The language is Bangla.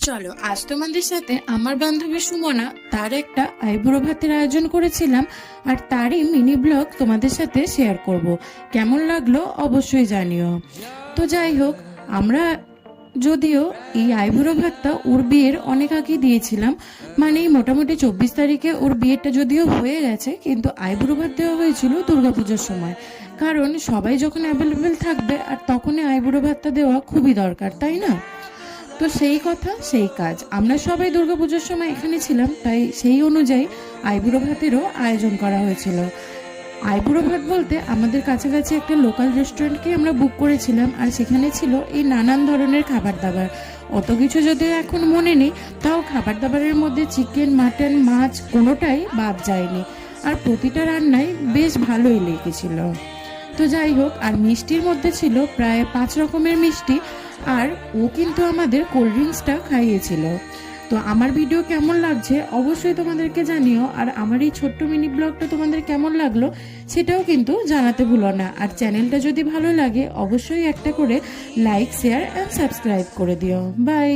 চলো আজ তোমাদের সাথে আমার বান্ধবী সুমনা তার একটা আইবুড়ো ভাতের আয়োজন করেছিলাম আর তারই মিনি ব্লগ তোমাদের সাথে শেয়ার করব। কেমন লাগলো অবশ্যই জানিও। তো যাই হোক, আমরা যদিও এই আইবুড়ো ভাতটা ওর বিয়ের অনেক আগে দিয়েছিলাম, মানে মোটামুটি 24 তারিখে ওর বিয়েটা যদিও হয়ে গেছে, কিন্তু আইবুড়ো ভাত দেওয়া হয়েছিল দুর্গাপুজোর সময়। কারণ সবাই যখন অ্যাভেলেবেল থাকবে আর তখনই আইবুড়ো ভাতটা দেওয়া খুবই দরকার, তাই না? তো সেই কথা সেই কাজ, আমরা সবাই দুর্গাপুজোর সময় এখানে ছিলাম, তাই সেই অনুযায়ী আইবুড়ো ভাতেরও আয়োজন করা হয়েছিল। আইবুড়ো ভাত বলতে আমাদের কাছাকাছি একটা লোকাল রেস্টুরেন্টকে আমরা বুক করেছিলাম, আর সেখানে ছিল এই নানান ধরনের খাবার দাবার। অত কিছু যদিও এখন মনে নেই, তাও খাবার দাবারের মধ্যে চিকেন, মাটন, মাছ কোনোটাই বাদ যায়নি, আর প্রতিটা রান্নাই বেশ ভালোই লেগেছিল। তো যাই হোক, আর মিষ্টির মধ্যে ছিল প্রায় 5 রকমের মিষ্টি, আর ও কিন্তু আমাদের কোল্ড ড্রিঙ্কসটা খাইয়েছিল। তো আমার ভিডিও কেমন লাগছে অবশ্যই তোমাদেরকে জানিও, আর আমার এই ছোট্ট মিনি ব্লগটা তোমাদের কেমন লাগলো সেটাও কিন্তু জানাতে ভুলো না। আর চ্যানেলটা যদি ভালো লাগে অবশ্যই একটা করে লাইক, শেয়ার অ্যান্ড সাবস্ক্রাইব করে দিও। বাই।